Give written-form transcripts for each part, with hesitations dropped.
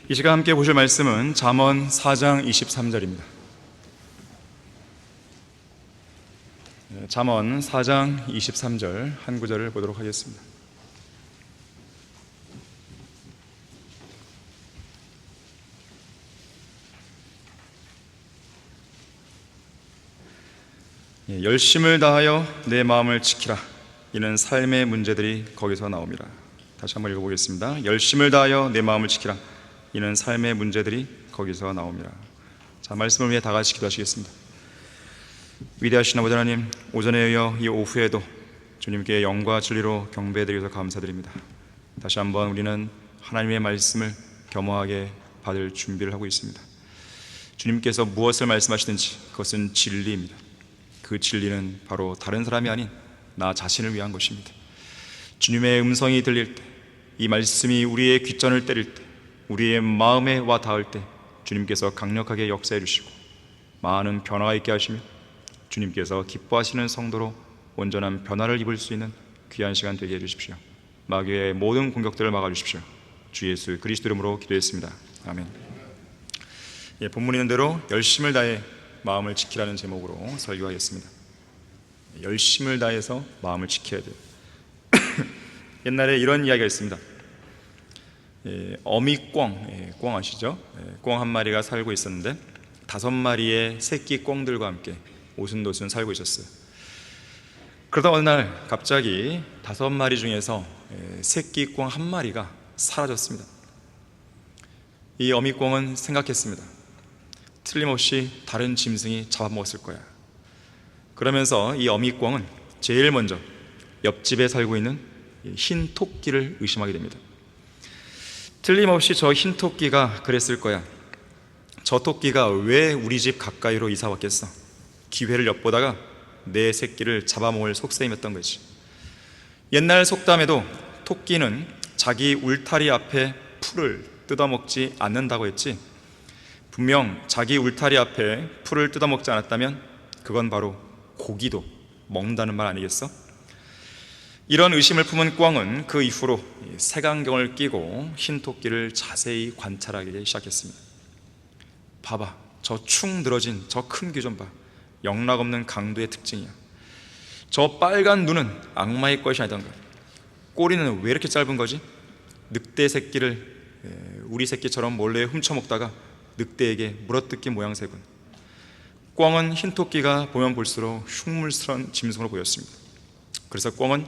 이 시간 함께 보실 말씀은 잠언 4장 23절입니다. 잠언 4장 23절 한 구절을 보도록 하겠습니다. 열심을 다하여 내 마음을 지키라. 이는 삶의 문제들이 거기서 나옵니다. 다시 한번 읽어보겠습니다. 열심을 다하여 내 마음을 지키라. 이는 삶의 문제들이 거기서 나옵니다. 자, 말씀을 위해 다 같이 기도하시겠습니다. 위대하신 아버지 하나님, 오전에 이어 이 오후에도 주님께 영과 진리로 경배드리면서 감사드립니다. 다시 한번 우리는 하나님의 말씀을 겸허하게 받을 준비를 하고 있습니다. 주님께서 무엇을 말씀하시든지 그것은 진리입니다. 그 진리는 바로 다른 사람이 아닌 나 자신을 위한 것입니다. 주님의 음성이 들릴 때, 이 말씀이 우리의 귓전을 때릴 때, 우리의 마음에 와 닿을 때 주님께서 강력하게 역사해 주시고 많은 변화가 있게 하시며 주님께서 기뻐하시는 성도로 온전한 변화를 입을 수 있는 귀한 시간 되게 해주십시오. 마귀의 모든 공격들을 막아주십시오. 주 예수 그리스도 이름으로 기도했습니다. 아멘. 본문 있는 대로 열심을 다해 마음을 지키라는 제목으로 설교하겠습니다. 열심을 다해서 마음을 지켜야 돼요. 옛날에 이런 이야기가 있습니다. 어미꿩, 꿩 아시죠? 꿩 한 마리가 살고 있었는데 5마리의 새끼 꿩들과 함께 오순도순 살고 있었어요. 그러다 어느 날 갑자기 5마리 중에서 새끼 꿩 한 마리가 사라졌습니다. 이 어미꿩은 생각했습니다. 틀림없이 다른 짐승이 잡아먹었을 거야. 그러면서 이 어미꿩은 제일 먼저 옆집에 살고 있는 흰 토끼를 의심하게 됩니다. 틀림없이 저 흰 토끼가 그랬을 거야. 저 토끼가 왜 우리 집 가까이로 이사 왔겠어? 기회를 엿보다가 내 새끼를 잡아먹을 속셈이었던 거지. 옛날 속담에도 토끼는 자기 울타리 앞에 풀을 뜯어먹지 않는다고 했지, 분명 자기 울타리 앞에 풀을 뜯어먹지 않았다면 그건 바로 고기도 먹는다는 말 아니겠어? 이런 의심을 품은 꿩은 그 이후로 색안경을 끼고 흰 토끼를 자세히 관찰하기 시작했습니다. 봐봐, 저 축 늘어진 저 큰 귀 좀 봐. 영락없는 강도의 특징이야. 저 빨간 눈은 악마의 것이 아니던가. 꼬리는 왜 이렇게 짧은 거지? 늑대 새끼를 우리 새끼처럼 몰래 훔쳐먹다가 늑대에게 물어뜯긴 모양새군. 꿩은 흰 토끼가 보면 볼수록 흉물스러운 짐승으로 보였습니다. 그래서 꿩은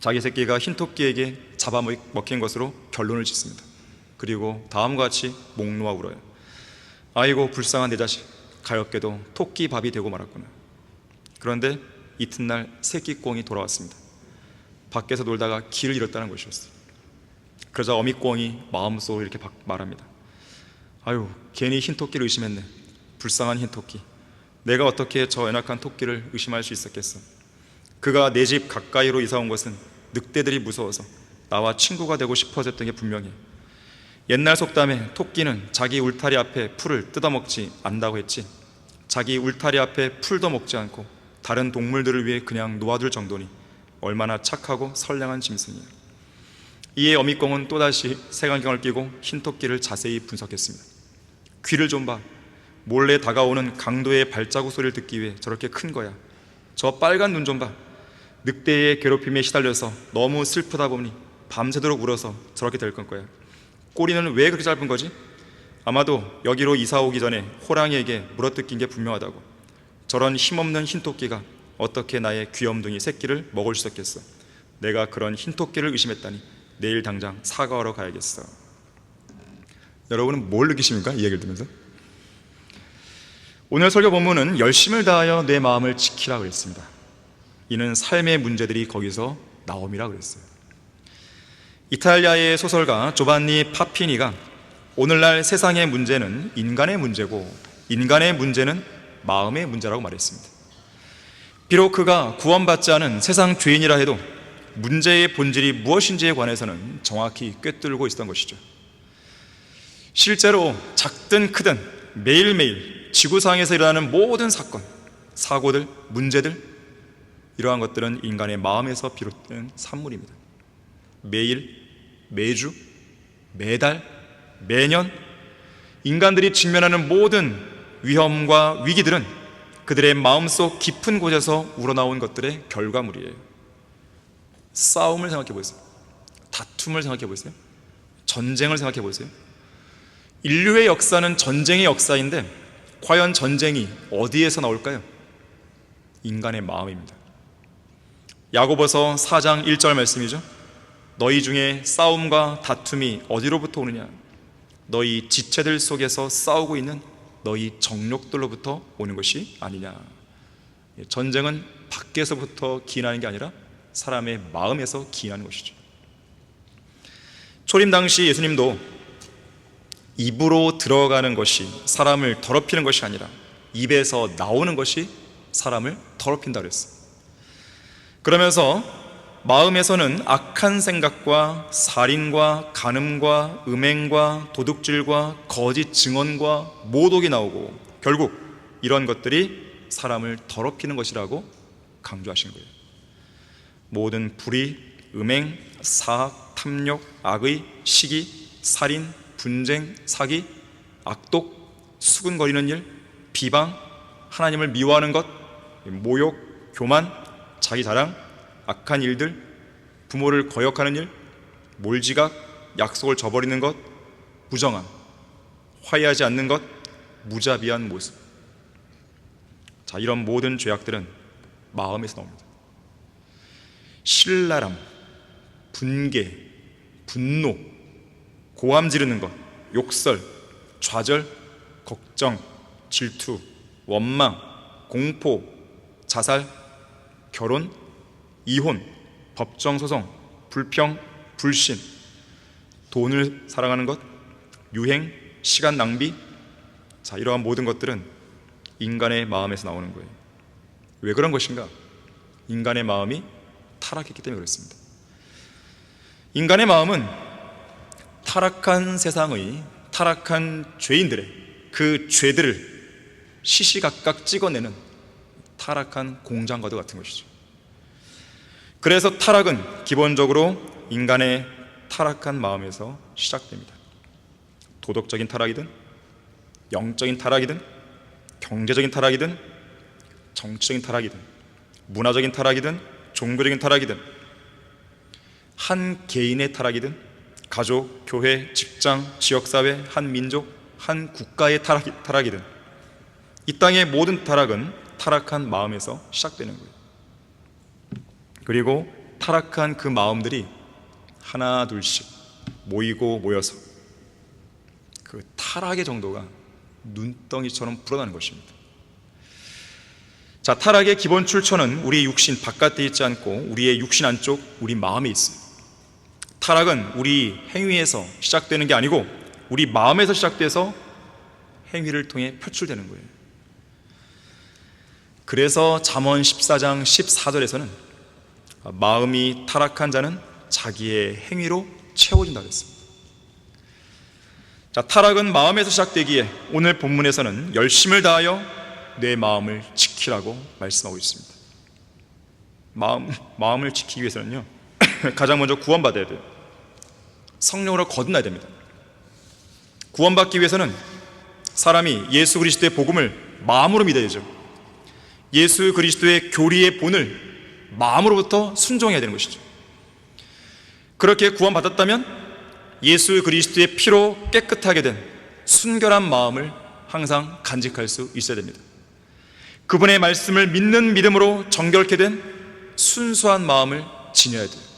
자기 새끼가 흰 토끼에게 잡아먹힌 것으로 결론을 짓습니다. 그리고 다음과 같이 목 놓아 울어요. 아이고 불쌍한 내 자식, 가엾게도 토끼 밥이 되고 말았구나. 그런데 이튿날 새끼 꿩이 돌아왔습니다. 밖에서 놀다가 길을 잃었다는 것이었어요. 그러자 어미꿩이 마음속으로 이렇게 말합니다. 아유, 괜히 흰 토끼를 의심했네. 불쌍한 흰 토끼, 내가 어떻게 저 연약한 토끼를 의심할 수 있었겠어? 그가 내 집 가까이로 이사 온 것은 늑대들이 무서워서 나와 친구가 되고 싶어졌던 게 분명해. 옛날 속담에 토끼는 자기 울타리 앞에 풀을 뜯어먹지 않는다고 했지, 자기 울타리 앞에 풀도 먹지 않고 다른 동물들을 위해 그냥 놓아둘 정도니 얼마나 착하고 선량한 짐승이야. 이에 어미꿩은 또다시 색안경을 끼고 흰 토끼를 자세히 분석했습니다. 귀를 좀 봐. 몰래 다가오는 강도의 발자국 소리를 듣기 위해 저렇게 큰 거야. 저 빨간 눈 좀 봐. 늑대의 괴롭힘에 시달려서 너무 슬프다 보니 밤새도록 울어서 저렇게 될 건 거야. 꼬리는 왜 그렇게 짧은 거지? 아마도 여기로 이사 오기 전에 호랑이에게 물어뜯긴 게 분명하다고. 저런 힘없는 흰 토끼가 어떻게 나의 귀염둥이 새끼를 먹을 수 있었겠어? 내가 그런 흰 토끼를 의심했다니 내일 당장 사과하러 가야겠어. 여러분은 뭘 느끼십니까? 이 얘기를 들으면서? 오늘 설교 본문은 열심을 다하여 내 마음을 지키라 그랬습니다. 이는 삶의 문제들이 거기서 나옴이라 그랬어요. 이탈리아의 소설가 조반니 파피니가 오늘날 세상의 문제는 인간의 문제고 인간의 문제는 마음의 문제라고 말했습니다. 비록 그가 구원받지 않은 세상 죄인이라 해도 문제의 본질이 무엇인지에 관해서는 정확히 꿰뚫고 있었던 것이죠. 실제로 작든 크든 매일매일 지구상에서 일어나는 모든 사건, 사고들, 문제들, 이러한 것들은 인간의 마음에서 비롯된 산물입니다. 매일, 매주, 매달, 매년 인간들이 직면하는 모든 위험과 위기들은 그들의 마음속 깊은 곳에서 우러나온 것들의 결과물이에요. 싸움을 생각해 보세요. 다툼을 생각해 보세요. 전쟁을 생각해 보세요. 인류의 역사는 전쟁의 역사인데 과연 전쟁이 어디에서 나올까요? 인간의 마음입니다. 야고보서 4장 1절 말씀이죠. 너희 중에 싸움과 다툼이 어디로부터 오느냐? 너희 지체들 속에서 싸우고 있는 너희 정욕들로부터 오는 것이 아니냐. 전쟁은 밖에서부터 기인하는 게 아니라 사람의 마음에서 기인하는 것이죠. 초림 당시 예수님도 입으로 들어가는 것이 사람을 더럽히는 것이 아니라 입에서 나오는 것이 사람을 더럽힌다 그랬어요. 그러면서 마음에서는 악한 생각과 살인과 간음과 음행과 도둑질과 거짓 증언과 모독이 나오고 결국 이런 것들이 사람을 더럽히는 것이라고 강조하신 거예요. 모든 불의, 음행, 사악, 탐욕, 악의, 시기, 살인, 분쟁, 사기, 악독, 수군거리는 일, 비방, 하나님을 미워하는 것, 모욕, 교만, 자기 자랑, 악한 일들, 부모를 거역하는 일, 몰지각, 약속을 저버리는 것, 부정함, 화해하지 않는 것, 무자비한 모습. 자, 이런 모든 죄악들은 마음에서 나옵니다. 신랄함, 분개, 분노, 고함 지르는 것, 욕설, 좌절, 걱정, 질투, 원망, 공포, 자살, 결혼, 이혼, 법정소송, 불평, 불신, 돈을 사랑하는 것, 유행, 시간 낭비. 자, 이러한 모든 것들은 인간의 마음에서 나오는 거예요. 왜 그런 것인가? 인간의 마음이 타락했기 때문에 그렇습니다. 인간의 마음은 타락한 세상의 타락한 죄인들의 그 죄들을 시시각각 찍어내는 타락한 공장과도 같은 것이죠. 그래서 타락은 기본적으로 인간의 타락한 마음에서 시작됩니다. 도덕적인 타락이든 영적인 타락이든 경제적인 타락이든 정치적인 타락이든 문화적인 타락이든 종교적인 타락이든 한 개인의 타락이든 가족, 교회, 직장, 지역사회, 한 민족, 한 국가의 타락이든 이 땅의 모든 타락은 타락한 마음에서 시작되는 거예요. 그리고 타락한 그 마음들이 하나 둘씩 모이고 모여서 그 타락의 정도가 눈덩이처럼 불어나는 것입니다. 자, 타락의 기본 출처는 우리의 육신 바깥에 있지 않고 우리의 육신 안쪽, 우리 마음에 있어요. 타락은 우리 행위에서 시작되는 게 아니고 우리 마음에서 시작돼서 행위를 통해 표출되는 거예요. 그래서 잠언 14장 14절에서는 마음이 타락한 자는 자기의 행위로 채워진다고 했습니다. 자, 타락은 마음에서 시작되기에 오늘 본문에서는 열심을 다하여 내 마음을 지키라고 말씀하고 있습니다. 마음을 지키기 위해서는요 가장 먼저 구원받아야 돼요. 성령으로 거듭나야 됩니다. 구원받기 위해서는 사람이 예수 그리스도의 복음을 마음으로 믿어야 되죠. 예수 그리스도의 교리의 본을 마음으로부터 순종해야 되는 것이죠. 그렇게 구원받았다면 예수 그리스도의 피로 깨끗하게 된 순결한 마음을 항상 간직할 수 있어야 됩니다. 그분의 말씀을 믿는 믿음으로 정결케 된 순수한 마음을 지녀야 돼요.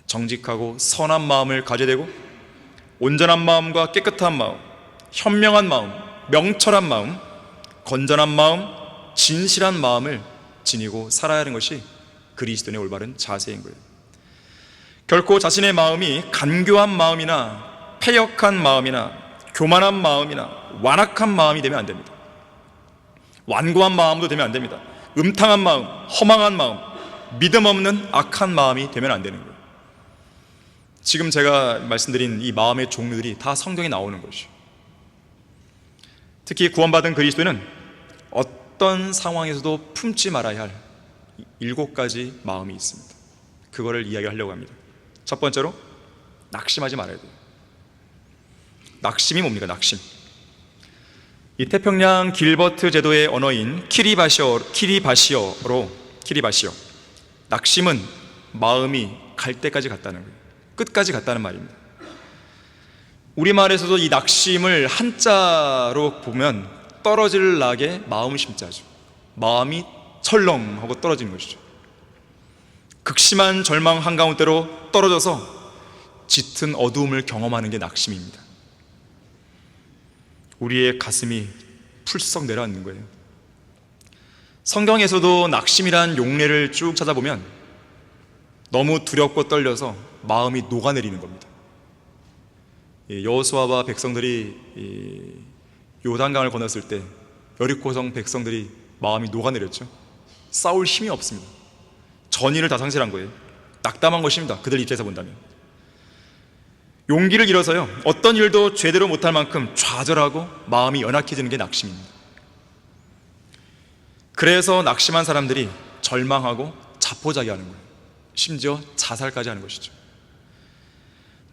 정직하고 선한 마음을 가져야 되고 온전한 마음과 깨끗한 마음, 현명한 마음, 명철한 마음, 건전한 마음, 진실한 마음을 지니고 살아야 하는 것이 그리스도인의 올바른 자세인 거예요. 결코 자신의 마음이 간교한 마음이나 패역한 마음이나 교만한 마음이나 완악한 마음이 되면 안 됩니다. 완고한 마음도 되면 안 됩니다. 음탕한 마음, 허망한 마음, 믿음 없는 악한 마음이 되면 안 되는 거예요. 지금 제가 말씀드린 이 마음의 종류들이 다 성경에 나오는 것이죠. 특히 구원받은 그리스도인은 어떤 상황에서도 품지 말아야 할 7가지 마음이 있습니다. 그거를 이야기하려고 합니다. 첫 번째로 낙심하지 말아야 돼요. 낙심이 뭡니까? 낙심. 이 태평양 길버트 제도의 언어인 키리바시어, 낙심은 마음이 갈 때까지 갔다는 거예요. 끝까지 갔다는 말입니다. 우리말에서도 이 낙심을 한자로 보면 떨어질 낙에 마음을 심자죠. 마음이 철렁하고 떨어지는 것이죠. 극심한 절망 한가운데로 떨어져서 짙은 어두움을 경험하는 게 낙심입니다. 우리의 가슴이 풀썩 내려앉는 거예요. 성경에서도 낙심이란 용례를 쭉 찾아보면 너무 두렵고 떨려서 마음이 녹아내리는 겁니다. 여호수아와 백성들이 요단강을 건넜을 때 여리고성 백성들이 마음이 녹아내렸죠. 싸울 힘이 없습니다. 전의를 다 상실한 거예요. 낙담한 것입니다. 그들 입장에서 본다면. 용기를 잃어서요, 어떤 일도 제대로 못할 만큼 좌절하고 마음이 연약해지는 게 낙심입니다. 그래서 낙심한 사람들이 절망하고 자포자기하는 거예요. 심지어 자살까지 하는 것이죠.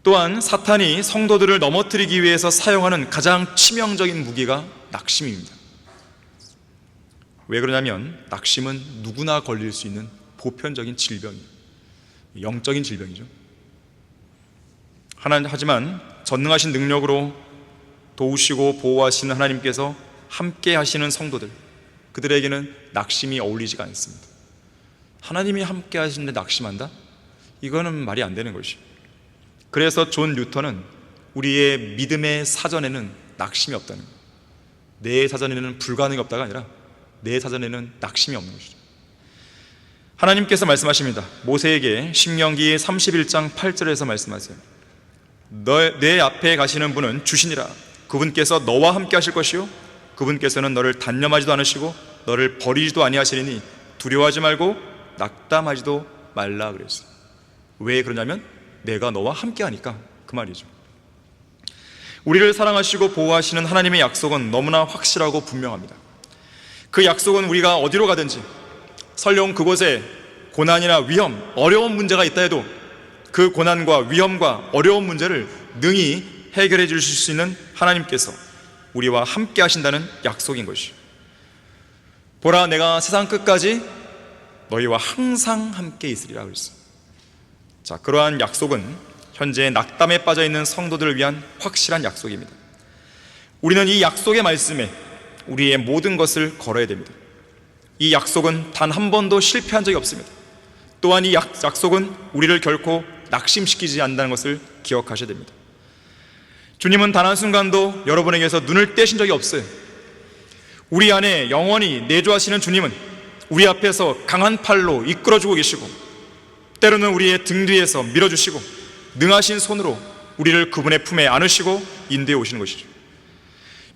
또한 사탄이 성도들을 넘어뜨리기 위해서 사용하는 가장 치명적인 무기가 낙심입니다. 왜 그러냐면 낙심은 누구나 걸릴 수 있는 보편적인 질병이에요. 영적인 질병이죠. 하지만 전능하신 능력으로 도우시고 보호하시는 하나님께서 함께 하시는 성도들, 그들에게는 낙심이 어울리지가 않습니다. 하나님이 함께 하시는데 낙심한다? 이거는 말이 안 되는 것이죠. 그래서 존 루터는 우리의 믿음의 사전에는 낙심이 없다는 거예요. 내 사전에는 불가능이 없다가 아니라 내 사전에는 낙심이 없는 것이죠. 하나님께서 말씀하십니다. 모세에게 신명기 31장 8절에서 말씀하세요. 내 앞에 가시는 분은 주시니라. 그분께서 너와 함께 하실 것이요 그분께서는 너를 단념하지도 않으시고 너를 버리지도 아니하시리니 두려워하지 말고 낙담하지도 말라 그랬어요. 왜 그러냐면 내가 너와 함께 하니까 그 말이죠. 우리를 사랑하시고 보호하시는 하나님의 약속은 너무나 확실하고 분명합니다. 그 약속은 우리가 어디로 가든지, 설령 그곳에 고난이나 위험, 어려운 문제가 있다 해도 그 고난과 위험과 어려운 문제를 능히 해결해 주실 수 있는 하나님께서 우리와 함께 하신다는 약속인 것이죠. 보라, 내가 세상 끝까지 너희와 항상 함께 있으리라 그랬어요. 자, 그러한 약속은 현재 낙담에 빠져있는 성도들을 위한 확실한 약속입니다. 우리는 이 약속의 말씀에 우리의 모든 것을 걸어야 됩니다. 이 약속은 단 한 번도 실패한 적이 없습니다. 또한 이 약속은 우리를 결코 낙심시키지 않는다는 것을 기억하셔야 됩니다. 주님은 단 한순간도 여러분에게서 눈을 떼신 적이 없어요. 우리 안에 영원히 내주하시는 주님은 우리 앞에서 강한 팔로 이끌어주고 계시고, 때로는 우리의 등 뒤에서 밀어주시고 능하신 손으로 우리를 그분의 품에 안으시고 인도해 오시는 것이죠.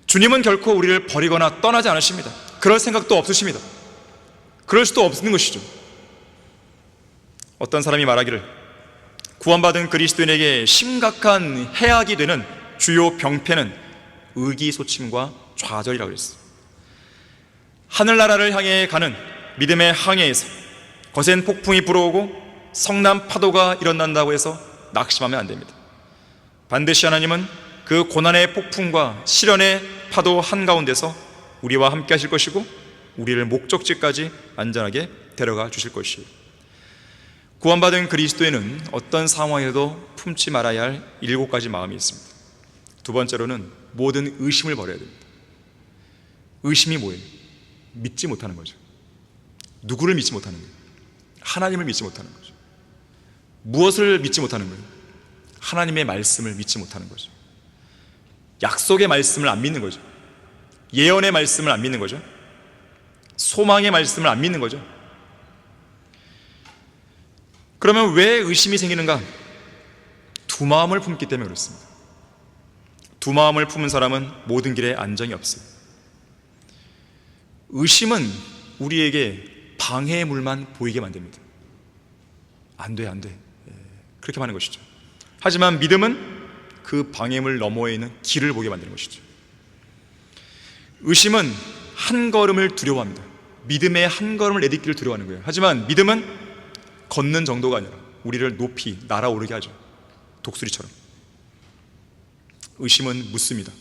주님은 결코 우리를 버리거나 떠나지 않으십니다. 그럴 생각도 없으십니다. 그럴 수도 없는 것이죠. 어떤 사람이 말하기를 구원받은 그리스도인에게 심각한 해악이 되는 주요 병폐는 의기소침과 좌절이라고 그랬어요. 하늘나라를 향해 가는 믿음의 항해에서 거센 폭풍이 불어오고 성난 파도가 일어난다고 해서 낙심하면 안 됩니다. 반드시 하나님은 그 고난의 폭풍과 시련의 파도 한가운데서 우리와 함께 하실 것이고 우리를 목적지까지 안전하게 데려가 주실 것이에요. 구원받은 그리스도인은 어떤 상황에도 품지 말아야 할 7가지 마음이 있습니다. 두 번째로는 모든 의심을 버려야 됩니다. 의심이 뭐예요? 믿지 못하는 거죠. 누구를 믿지 못하는 거예요? 하나님을 믿지 못하는 거죠. 무엇을 믿지 못하는 거예요? 하나님의 말씀을 믿지 못하는 거죠. 약속의 말씀을 안 믿는 거죠. 예언의 말씀을 안 믿는 거죠. 소망의 말씀을 안 믿는 거죠. 그러면 왜 의심이 생기는가? 두 마음을 품기 때문에 그렇습니다. 두 마음을 품은 사람은 모든 길에 안정이 없어요. 의심은 우리에게 방해의 물만 보이게 만듭니다. 안 돼, 안 돼. 그렇게 하는 것이죠. 하지만 믿음은 그 방해물 너머에 있는 길을 보게 만드는 것이죠. 의심은 한 걸음을 두려워합니다. 믿음의 한 걸음을 내딛기를 두려워하는 거예요. 하지만 믿음은 걷는 정도가 아니라 우리를 높이 날아오르게 하죠. 독수리처럼. 의심은 묻습니다.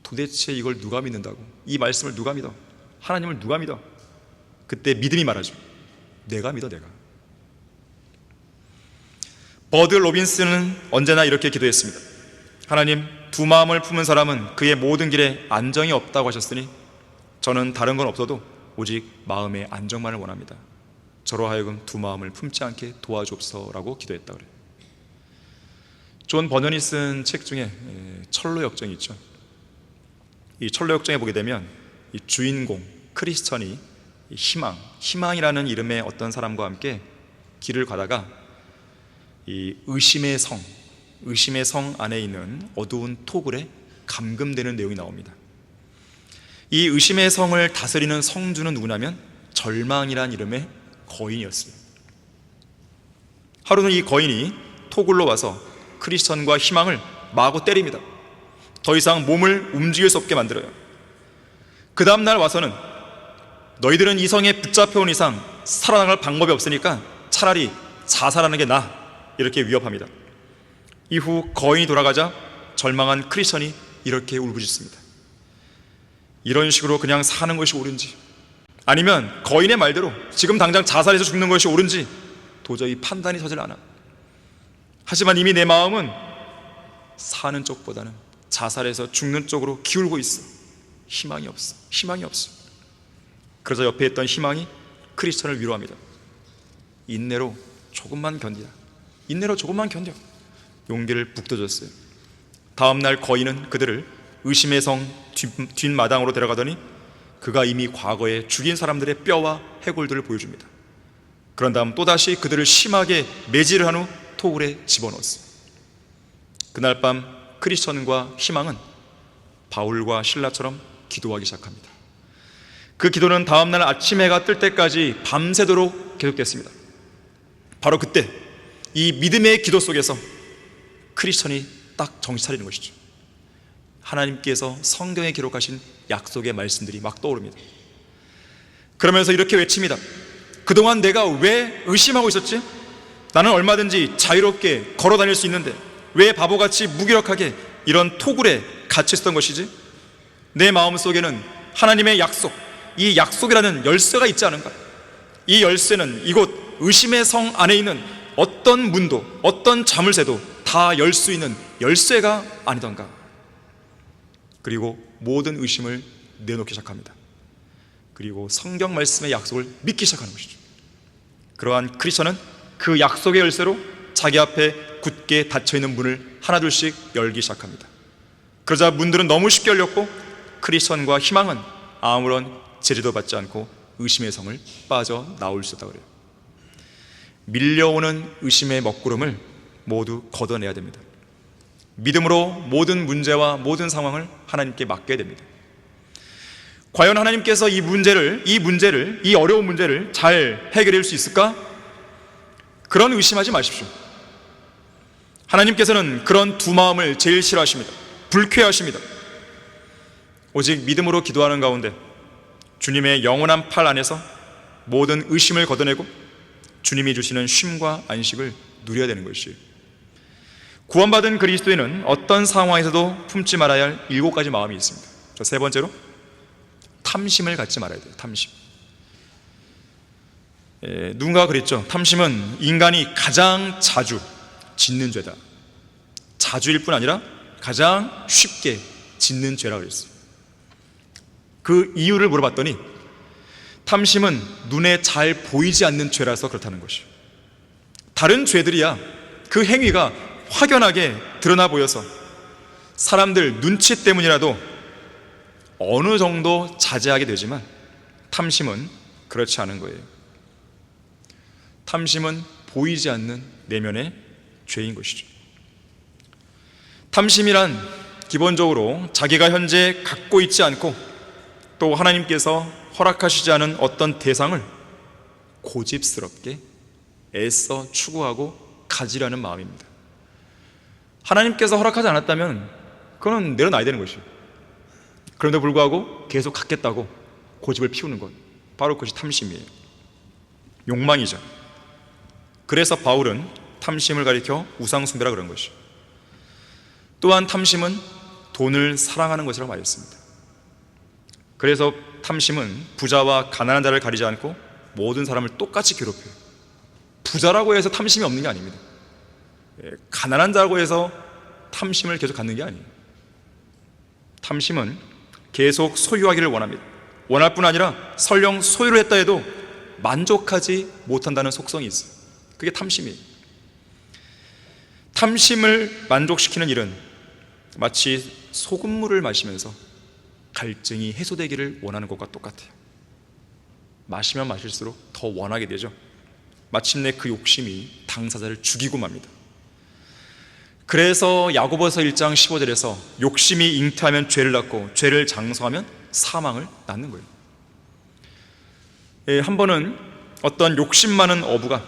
도대체 이걸 누가 믿는다고? 이 말씀을 누가 믿어? 하나님을 누가 믿어? 그때 믿음이 말하죠. 내가 믿어, 내가. 버드 로빈스는 언제나 이렇게 기도했습니다. 하나님, 두 마음을 품은 사람은 그의 모든 길에 안정이 없다고 하셨으니 저는 다른 건 없어도 오직 마음의 안정만을 원합니다. 저로 하여금 두 마음을 품지 않게 도와주옵소서라고 기도했다 그래요. 존 버넌이 쓴 책 중에 철로 역정이 있죠. 이 철로 역정에 보게 되면 이 주인공 크리스천이 희망이라는 이름의 어떤 사람과 함께 길을 가다가 이 의심의 성 안에 있는 어두운 토굴에 감금되는 내용이 나옵니다. 이 의심의 성을 다스리는 성주는 누구냐면 절망이란 이름의 거인이었어요. 하루는 이 거인이 토굴로 와서 크리스천과 희망을 마구 때립니다. 더 이상 몸을 움직일 수 없게 만들어요. 그 다음날 와서는 너희들은 이 성에 붙잡혀온 이상 살아나갈 방법이 없으니까 차라리 자살하는 게 나아, 이렇게 위협합니다. 이후 거인이 돌아가자 절망한 크리스천이 이렇게 울부짖습니다. 이런 식으로 그냥 사는 것이 옳은지, 아니면 거인의 말대로 지금 당장 자살해서 죽는 것이 옳은지 도저히 판단이 서질 않아. 하지만 이미 내 마음은 사는 쪽보다는 자살해서 죽는 쪽으로 기울고 있어. 희망이 없어. 그러자 옆에 있던 희망이 크리스천을 위로합니다. 인내로 조금만 견뎌. 용기를 북돋았어요. 다음날 거인은 그들을 의심의 성 뒷마당으로 데려가더니 그가 이미 과거에 죽인 사람들의 뼈와 해골들을 보여줍니다. 그런 다음 또다시 그들을 심하게 매질을 한 후 토굴에 집어넣었어요. 그날 밤 크리스천과 희망은 바울과 실라처럼 기도하기 시작합니다. 그 기도는 다음날 아침 해가 뜰 때까지 밤새도록 계속됐습니다. 바로 그때 이 믿음의 기도 속에서 크리스천이 딱 정신 차리는 것이죠. 하나님께서 성경에 기록하신 약속의 말씀들이 막 떠오릅니다. 그러면서 이렇게 외칩니다. 그동안 내가 왜 의심하고 있었지? 나는 얼마든지 자유롭게 걸어 다닐 수 있는데 왜 바보같이 무기력하게 이런 토굴에 갇혀 있었던 것이지? 내 마음속에는 하나님의 약속, 이 약속이라는 열쇠가 있지 않은가? 이 열쇠는 이곳 의심의 성 안에 있는 어떤 문도, 어떤 자물쇠도 다 열 수 있는 열쇠가 아니던가? 그리고 모든 의심을 내놓기 시작합니다. 그리고 성경 말씀의 약속을 믿기 시작하는 것이죠. 그러한 크리스천은 그 약속의 열쇠로 자기 앞에 굳게 닫혀있는 문을 하나둘씩 열기 시작합니다. 그러자 문들은 너무 쉽게 열렸고 크리스천과 희망은 아무런 제재도 받지 않고 의심의 성을 빠져나올 수 있다고 그래요. 밀려오는 의심의 먹구름을 모두 걷어내야 됩니다. 믿음으로 모든 문제와 모든 상황을 하나님께 맡겨야 됩니다. 과연 하나님께서 이 어려운 문제를 잘 해결할 수 있을까? 그런 의심하지 마십시오. 하나님께서는 그런 두 마음을 제일 싫어하십니다. 불쾌하십니다. 오직 믿음으로 기도하는 가운데 주님의 영원한 팔 안에서 모든 의심을 걷어내고 주님이 주시는 쉼과 안식을 누려야 되는 것이에요. 구원받은 그리스도인은 어떤 상황에서도 품지 말아야 할 7가지 마음이 있습니다. 세 번째로 탐심을 갖지 말아야 돼요. 탐심. 누군가가 그랬죠. 탐심은 인간이 가장 자주 짓는 죄다. 자주일 뿐 아니라 가장 쉽게 짓는 죄라고 그랬어요. 그 이유를 물어봤더니 탐심은 눈에 잘 보이지 않는 죄라서 그렇다는 것이에요. 다른 죄들이야 그 행위가 확연하게 드러나 보여서 사람들 눈치 때문이라도 어느 정도 자제하게 되지만 탐심은 그렇지 않은 거예요. 탐심은 보이지 않는 내면의 죄인 것이죠. 탐심이란 기본적으로 자기가 현재 갖고 있지 않고 또 하나님께서 허락하시지 않은 어떤 대상을 고집스럽게 애써 추구하고 가지려는 마음입니다. 하나님께서 허락하지 않았다면 그건 내려놔야 되는 것이에요. 그런데 불구하고 계속 갖겠다고 고집을 피우는 것, 바로 그것이 탐심이에요. 욕망이죠. 그래서 바울은 탐심을 가리켜 우상숭배라 그런 것이죠. 또한 탐심은 돈을 사랑하는 것이라고 말했습니다. 그래서 탐심은 부자와 가난한 자를 가리지 않고 모든 사람을 똑같이 괴롭혀요. 부자라고 해서 탐심이 없는 게 아닙니다. 가난한 자라고 해서 탐심을 계속 갖는 게 아니에요. 탐심은 계속 소유하기를 원합니다. 원할 뿐 아니라 설령 소유를 했다 해도 만족하지 못한다는 속성이 있어요. 그게 탐심이에요. 탐심을 만족시키는 일은 마치 소금물을 마시면서 갈증이 해소되기를 원하는 것과 똑같아요. 마시면 마실수록 더 원하게 되죠. 마침내 그 욕심이 당사자를 죽이고 맙니다. 그래서 야고보서 1장 15절에서 욕심이 잉태하면 죄를 낳고 죄를 장성하면 사망을 낳는 거예요. 한 번은 어떤 욕심 많은 어부가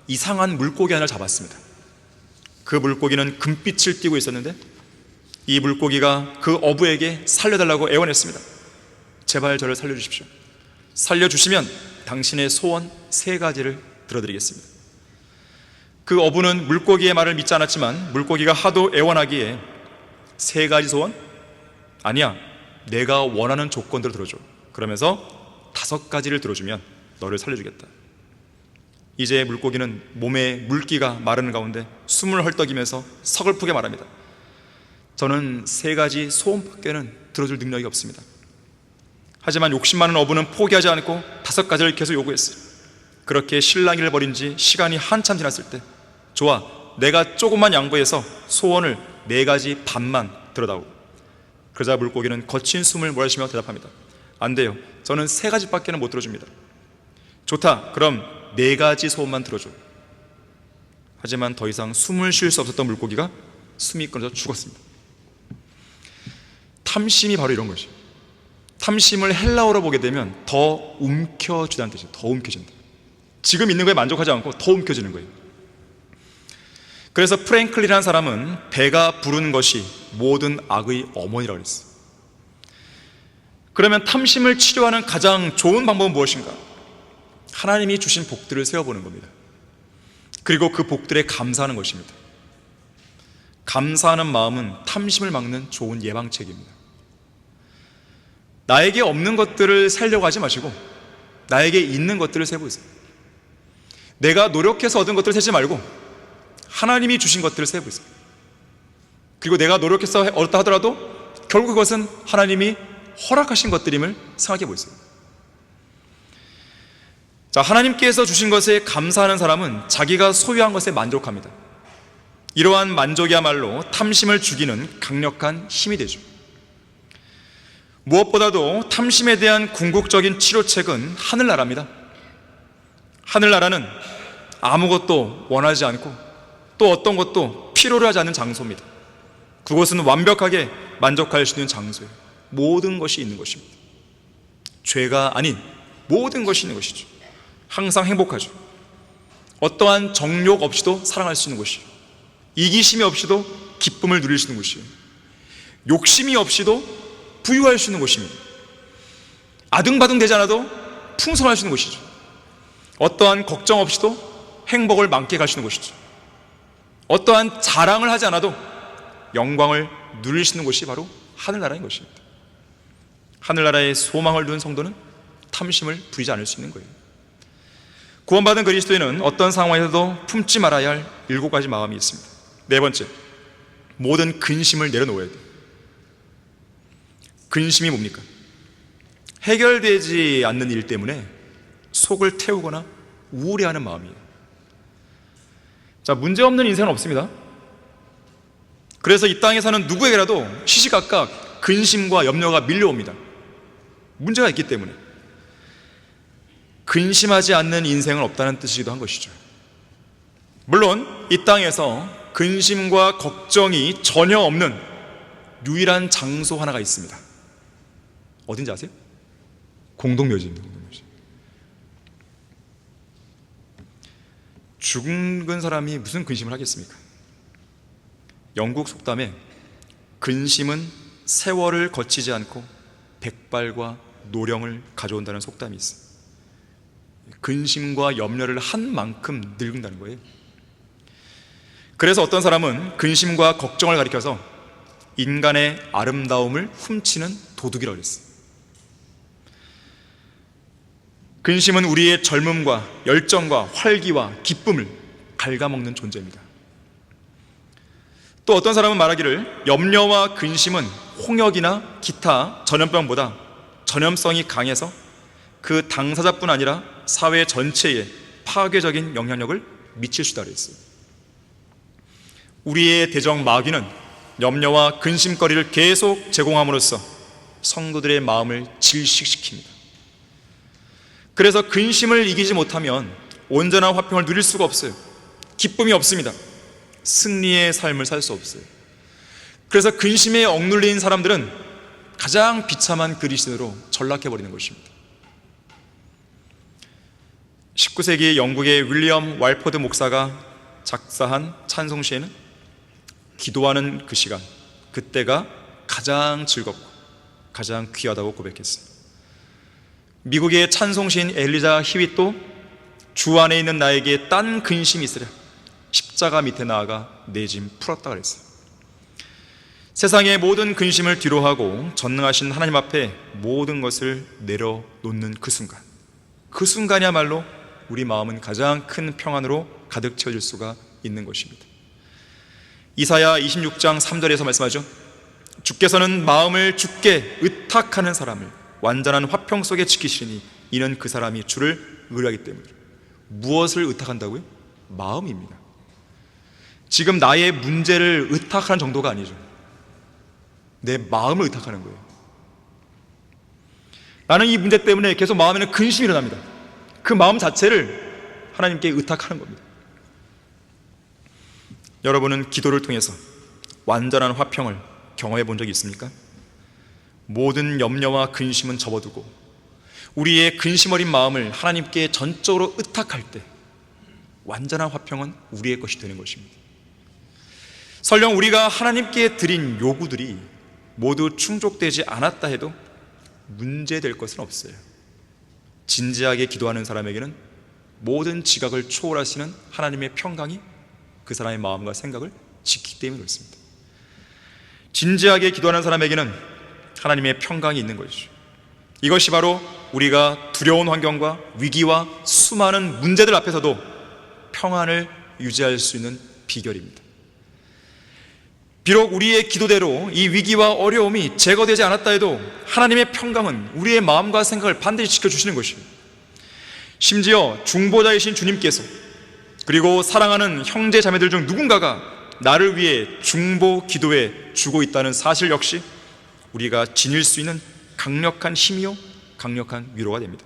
이상한 물고기 하나를 잡았습니다. 그 물고기는 금빛을 띠고 있었는데 이 물고기가 그 어부에게 살려달라고 애원했습니다. 제발 저를 살려주십시오. 살려주시면 당신의 소원 3가지를 들어드리겠습니다. 그 어부는 물고기의 말을 믿지 않았지만 물고기가 하도 애원하기에 3가지 소원? 아니야, 내가 원하는 조건대로 들어줘. 그러면서 5가지를 들어주면 너를 살려주겠다. 이제 물고기는 몸에 물기가 마르는 가운데 숨을 헐떡이면서 서글프게 말합니다. 저는 3가지 소원밖에는 들어줄 능력이 없습니다. 하지만 욕심 많은 어부는 포기하지 않고 5가지를 계속 요구했어요. 그렇게 실랑이를 벌인 지 시간이 한참 지났을 때, 좋아, 내가 조금만 양보해서 소원을 4가지 반만 들어다오. 그러자 물고기는 거친 숨을 몰아쉬며 대답합니다. 안 돼요. 저는 3가지밖에는 못 들어줍니다. 좋다, 그럼 4가지 소원만 들어줘. 하지만 더 이상 숨을 쉴 수 없었던 물고기가 숨이 끊어져 죽었습니다. 탐심이 바로 이런 것이에요. 탐심을 헬라어로 보게 되면 더 움켜쥐다는 뜻이에요. 더 움켜진다. 지금 있는 거에 만족하지 않고 더 움켜쥐는 거예요. 그래서 프랭클린이라는 사람은 배가 부른 것이 모든 악의 어머니라고 했어요. 그러면 탐심을 치료하는 가장 좋은 방법은 무엇인가? 하나님이 주신 복들을 세워보는 겁니다. 그리고 그 복들에 감사하는 것입니다. 감사하는 마음은 탐심을 막는 좋은 예방책입니다. 나에게 없는 것들을 살려고 하지 마시고 나에게 있는 것들을 세보세요. 내가 노력해서 얻은 것들을 세지 말고 하나님이 주신 것들을 세보세요. 그리고 내가 노력해서 얻었다 하더라도 결국 그것은 하나님이 허락하신 것들임을 생각해 보세요. 자, 하나님께서 주신 것에 감사하는 사람은 자기가 소유한 것에 만족합니다. 이러한 만족이야말로 탐심을 죽이는 강력한 힘이 되죠. 무엇보다도 탐심에 대한 궁극적인 치료책은 하늘나라입니다. 하늘나라는 아무것도 원하지 않고 또 어떤 것도 필요로 하지 않는 장소입니다. 그곳은 완벽하게 만족할 수 있는 장소예요. 모든 것이 있는 것입니다. 죄가 아닌 모든 것이 있는 것이죠. 항상 행복하죠. 어떠한 정욕 없이도 사랑할 수 있는 곳이에요. 이기심이 없이도 기쁨을 누릴 수 있는 곳이에요. 욕심이 없이도 부유할 수 있는 곳입니다. 아등바등 되지 않아도 풍성할 수 있는 곳이죠. 어떠한 걱정 없이도 행복을 만끽할 수 있는 곳이죠. 어떠한 자랑을 하지 않아도 영광을 누릴 수 있는 곳이 바로 하늘나라인 것입니다. 하늘나라에 소망을 둔 성도는 탐심을 부리지 않을 수 있는 거예요. 구원받은 그리스도인은 어떤 상황에서도 품지 말아야 할 7가지 마음이 있습니다. 4번째, 모든 근심을 내려놓아야 돼요. 근심이 뭡니까? 해결되지 않는 일 때문에 속을 태우거나 우울해하는 마음이에요. 자, 문제없는 인생은 없습니다. 그래서 이 땅에 사는 누구에게라도 시시각각 근심과 염려가 밀려옵니다. 문제가 있기 때문에. 근심하지 않는 인생은 없다는 뜻이기도 한 것이죠. 물론 이 땅에서 근심과 걱정이 전혀 없는 유일한 장소 하나가 있습니다. 어딘지 아세요? 공동묘지입니다. 공동묘지. 죽은 사람이 무슨 근심을 하겠습니까? 영국 속담에 근심은 세월을 거치지 않고 백발과 노령을 가져온다는 속담이 있어요. 근심과 염려를 한 만큼 늙는다는 거예요. 그래서 어떤 사람은 근심과 걱정을 가리켜서 인간의 아름다움을 훔치는 도둑이라고 했어요. 근심은 우리의 젊음과 열정과 활기와 기쁨을 갉아먹는 존재입니다. 또 어떤 사람은 말하기를 염려와 근심은 홍역이나 기타 전염병보다 전염성이 강해서 그 당사자뿐 아니라 사회 전체에 파괴적인 영향력을 미칠 수 있다고 했어요. 우리의 대적 마귀는 염려와 근심거리를 계속 제공함으로써 성도들의 마음을 질식시킵니다. 그래서 근심을 이기지 못하면 온전한 화평을 누릴 수가 없어요. 기쁨이 없습니다. 승리의 삶을 살 수 없어요. 그래서 근심에 억눌린 사람들은 가장 비참한 그리스도로 전락해버리는 것입니다. 19세기 영국의 윌리엄 왈포드 목사가 작사한 찬송시에는 기도하는 그 시간, 그때가 가장 즐겁고 가장 귀하다고 고백했어요. 미국의 찬송시인 엘리자 히윗도 주 안에 있는 나에게 딴 근심이 있으랴 십자가 밑에 나아가 내 짐 풀었다 그랬어요. 세상의 모든 근심을 뒤로하고 전능하신 하나님 앞에 모든 것을 내려놓는 그 순간, 그 순간이야말로 우리 마음은 가장 큰 평안으로 가득 채워질 수가 있는 것입니다. 이사야 26장 3절에서 말씀하죠. 주께서는 마음을 주께 의탁하는 사람을 완전한 화평 속에 지키시니 이는 그 사람이 주를 의뢰하기 때문이다. 무엇을 의탁한다고요? 마음입니다. 지금 나의 문제를 의탁하는 정도가 아니죠. 내 마음을 의탁하는 거예요. 나는 이 문제 때문에 계속 마음에는 근심이 일어납니다. 그 마음 자체를 하나님께 의탁하는 겁니다. 여러분은 기도를 통해서 완전한 화평을 경험해 본 적이 있습니까? 모든 염려와 근심은 접어두고 우리의 근심 어린 마음을 하나님께 전적으로 의탁할 때 완전한 화평은 우리의 것이 되는 것입니다. 설령 우리가 하나님께 드린 요구들이 모두 충족되지 않았다 해도 문제될 것은 없어요. 진지하게 기도하는 사람에게는 모든 지각을 초월하시는 하나님의 평강이 그 사람의 마음과 생각을 지키기 때문에 그렇습니다. 진지하게 기도하는 사람에게는 하나님의 평강이 있는 것이죠. 이것이 바로 우리가 두려운 환경과 위기와 수많은 문제들 앞에서도 평안을 유지할 수 있는 비결입니다. 비록 우리의 기도대로 이 위기와 어려움이 제거되지 않았다 해도 하나님의 평강은 우리의 마음과 생각을 반드시 지켜주시는 것입니다. 심지어 중보자이신 주님께서 그리고 사랑하는 형제 자매들 중 누군가가 나를 위해 중보 기도에 주고 있다는 사실 역시 우리가 지닐 수 있는 강력한 힘이요 강력한 위로가 됩니다.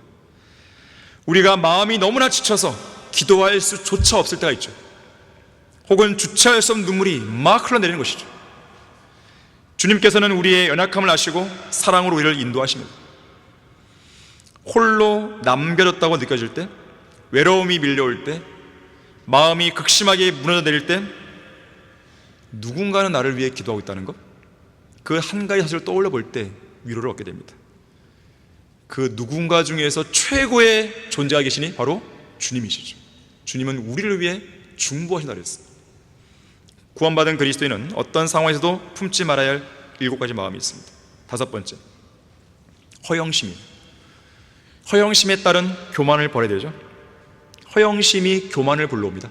우리가 마음이 너무나 지쳐서 기도할 수조차 없을 때가 있죠. 혹은 주체할 수 없는 눈물이 막 흘러내리는 것이죠. 주님께서는 우리의 연약함을 아시고 사랑으로 우리를 인도하십니다. 홀로 남겨졌다고 느껴질 때, 외로움이 밀려올 때, 마음이 극심하게 무너져 내릴 때 누군가는 나를 위해 기도하고 있다는 것, 그 한 가지 사실을 떠올려 볼 때 위로를 얻게 됩니다. 그 누군가 중에서 최고의 존재가 계시니 바로 주님이시죠. 주님은 우리를 위해 중보하신다 그랬어요. 구원받은 그리스도인은 어떤 상황에서도 품지 말아야 할 7가지 마음이 있습니다. 5번째, 허영심입니다. 허영심에 따른 교만을 버려야 되죠. 허영심이 교만을 불러옵니다.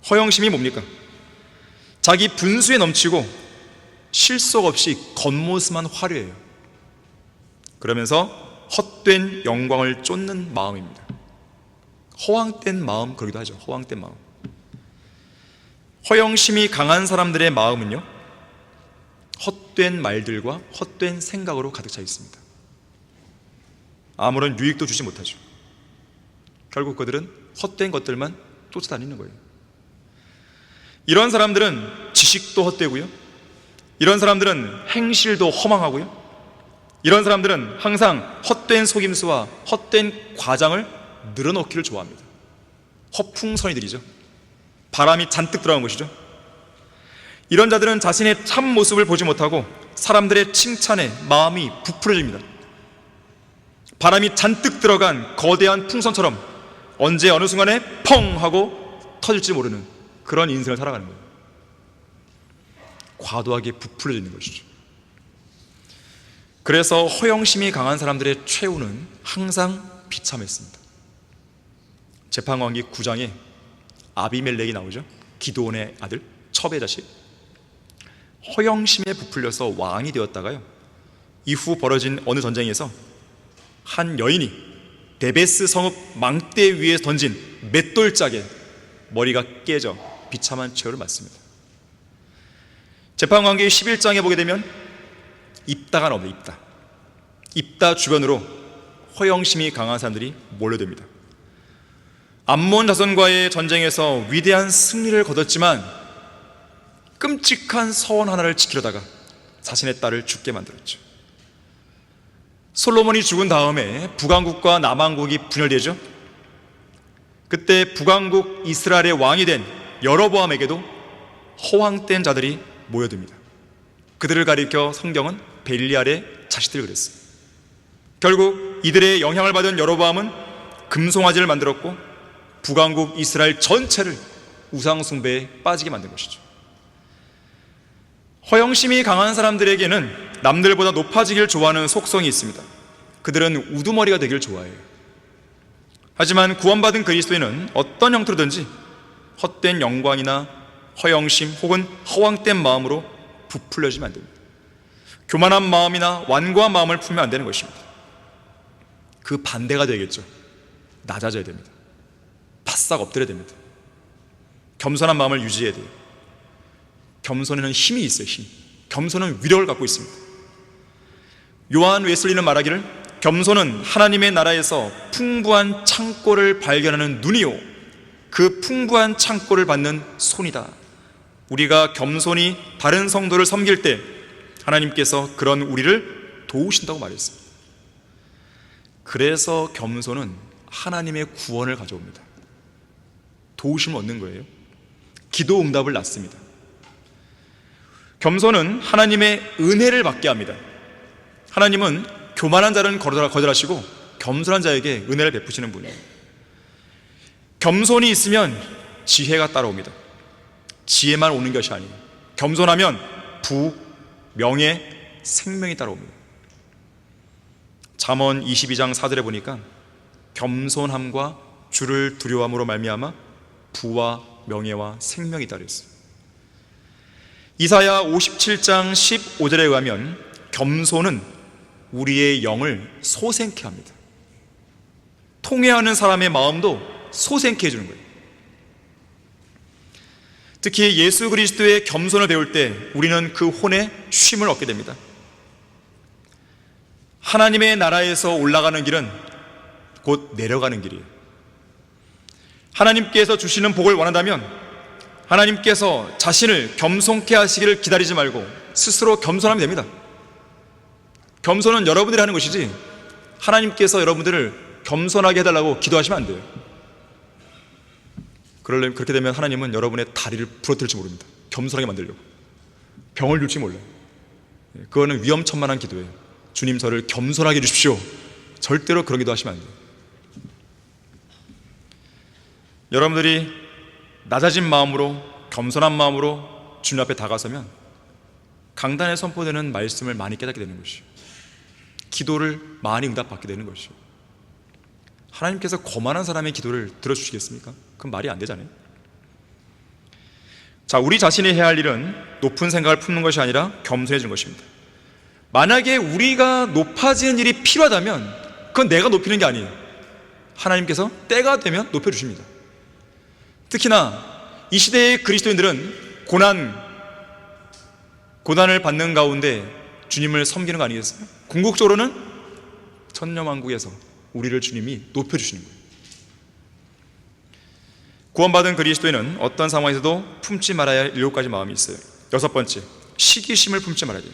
허영심이 뭡니까? 자기 분수에 넘치고 실속 없이 겉모습만 화려해요. 그러면서 헛된 영광을 쫓는 마음입니다. 허황된 마음, 그러기도 하죠. 허황된 마음. 허영심이 강한 사람들의 마음은요, 헛된 말들과 헛된 생각으로 가득 차 있습니다. 아무런 유익도 주지 못하죠. 결국 그들은 헛된 것들만 쫓아다니는 거예요. 이런 사람들은 지식도 헛되고요, 이런 사람들은 행실도 허망하고요, 이런 사람들은 항상 헛된 속임수와 헛된 과장을 늘어놓기를 좋아합니다. 허풍선이들이죠. 바람이 잔뜩 들어간 것이죠. 이런 자들은 자신의 참 모습을 보지 못하고 사람들의 칭찬에 마음이 부풀어집니다. 바람이 잔뜩 들어간 거대한 풍선처럼 언제 어느 순간에 펑 하고 터질지 모르는 그런 인생을 살아가는 거예요. 과도하게 부풀려져 있는 것이죠. 그래서 허영심이 강한 사람들의 최후는 항상 비참했습니다. 재판관기 9장에 아비멜렉이 나오죠. 기드온의 아들, 첩의 자식. 허영심에 부풀려서 왕이 되었다가요, 이후 벌어진 어느 전쟁에서 한 여인이 데베스 성읍 망대 위에 던진 맷돌짝에 머리가 깨져 비참한 최후를 맞습니다. 재판관기 11장에 보게 되면 입다가 나옵니다. 입다 주변으로 허영심이 강한 사람들이 몰려듭니다. 암몬 자손과의 전쟁에서 위대한 승리를 거뒀지만 끔찍한 서원 하나를 지키려다가 자신의 딸을 죽게 만들었죠. 솔로몬이 죽은 다음에 북왕국과 남왕국이 분열되죠. 그때 북왕국 이스라엘의 왕이 된 여로보암에게도 허황된 자들이 모여듭니다. 그들을 가리켜 성경은 벨리알의 자식들 그랬어요. 결국 이들의 영향을 받은 여로보암은 금송아지를 만들었고 북왕국 이스라엘 전체를 우상 숭배에 빠지게 만든 것이죠. 허영심이 강한 사람들에게는 남들보다 높아지길 좋아하는 속성이 있습니다. 그들은 우두머리가 되길 좋아해요. 하지만 구원받은 그리스도인은 어떤 형태로든지 헛된 영광이나 허영심 혹은 허황된 마음으로 부풀려지면 안 됩니다. 교만한 마음이나 완고한 마음을 품으면 안 되는 것입니다. 그 반대가 되겠죠. 낮아져야 됩니다. 바싹 엎드려야 됩니다. 겸손한 마음을 유지해야 돼요. 겸손에는 힘이 있어요. 힘. 겸손은 위력을 갖고 있습니다. 요한 웨슬리는 말하기를, 겸손은 하나님의 나라에서 풍부한 창고를 발견하는 눈이요, 그 풍부한 창고를 받는 손이다. 우리가 겸손히 다른 성도를 섬길 때 하나님께서 그런 우리를 도우신다고 말했습니다. 그래서 겸손은 하나님의 구원을 가져옵니다. 도우심을 얻는 거예요. 기도 응답을 낳습니다. 겸손은 하나님의 은혜를 받게 합니다. 하나님은 교만한 자는 거절하시고 겸손한 자에게 은혜를 베푸시는 분이에요. 겸손이 있으면 지혜가 따라옵니다. 지혜만 오는 것이 아니에요. 겸손하면 부, 명예, 생명이 따라옵니다. 잠언 22장 4절에 보니까 겸손함과 주를 두려워함으로 말미암아 부와 명예와 생명이 따르었어요. 이사야 57장 15절에 의하면 겸손은 우리의 영을 소생케 합니다. 통회하는 사람의 마음도 소생케 해주는 거예요. 특히 예수 그리스도의 겸손을 배울 때 우리는 그 혼의 쉼을 얻게 됩니다. 하나님의 나라에서 올라가는 길은 곧 내려가는 길이에요. 하나님께서 주시는 복을 원한다면 하나님께서 자신을 겸손케 하시기를 기다리지 말고 스스로 겸손하면 됩니다. 겸손은 여러분들이 하는 것이지 하나님께서 여러분들을 겸손하게 해달라고 기도하시면 안 돼요. 그렇게 되면 하나님은 여러분의 다리를 부러뜨릴지 모릅니다. 겸손하게 만들려고. 병을 줄지 몰라요. 그거는 위험천만한 기도예요. 주님, 저를 겸손하게 해주십시오. 절대로 그런 기도 하시면 안 돼요. 여러분들이 낮아진 마음으로, 겸손한 마음으로 주님 앞에 다가서면 강단에 선포되는 말씀을 많이 깨닫게 되는 것이에요. 기도를 많이 응답받게 되는 것이에요. 하나님께서 거만한 사람의 기도를 들어주시겠습니까? 그건 말이 안 되잖아요. 자, 우리 자신이 해야 할 일은 높은 생각을 품는 것이 아니라 겸손해지는 것입니다. 만약에 우리가 높아지는 일이 필요하다면 그건 내가 높이는 게 아니에요. 하나님께서 때가 되면 높여주십니다. 특히나 이 시대의 그리스도인들은 고난을 받는 가운데 주님을 섬기는 거 아니겠어요? 궁극적으로는 천년왕국에서 우리를 주님이 높여주시는 거예요. 구원받은 그리스도인은 어떤 상황에서도 품지 말아야 할 7가지 마음이 있어요. 6번째, 시기심을 품지 말아야 돼요.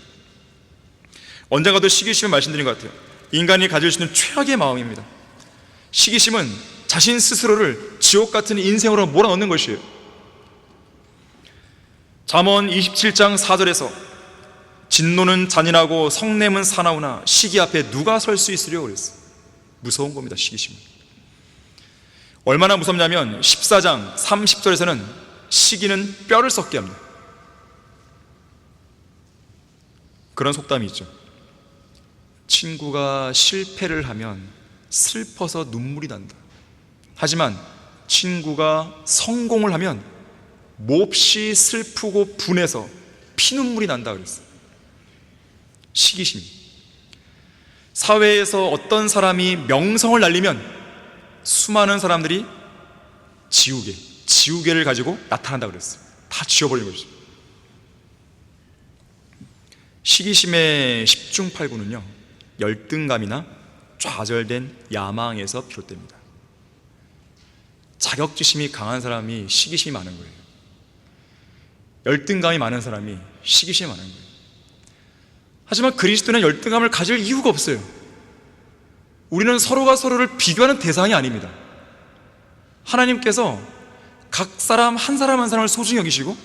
언젠가도 시기심을 말씀드린 것 같아요. 인간이 가질 수 있는 최악의 마음입니다. 시기심은 자신 스스로를 지옥 같은 인생으로 몰아넣는 것이에요. 잠언 27장 4절에서 진노는 잔인하고 성냄은 사나우나 시기 앞에 누가 설 수 있으려 그랬어요. 무서운 겁니다. 시기심은 얼마나 무섭냐면 14장 30절에서는 시기는 뼈를 썩게 합니다. 그런 속담이 있죠. 친구가 실패를 하면 슬퍼서 눈물이 난다. 하지만 친구가 성공을 하면 몹시 슬프고 분해서 피눈물이 난다 그랬어요. 시기심. 사회에서 어떤 사람이 명성을 날리면 수많은 사람들이 지우개를 가지고 나타난다 그랬어요. 다 지워버리는 거죠. 시기심의 10중 8구는요, 열등감이나 좌절된 야망에서 비롯됩니다. 자격지심이 강한 사람이 시기심이 많은 거예요. 열등감이 많은 사람이 시기심이 많은 거예요. 하지만 그리스도는 열등감을 가질 이유가 없어요. 우리는 서로가 서로를 비교하는 대상이 아닙니다. 하나님께서 각 사람 한 사람 한 사람을 소중히 여기시고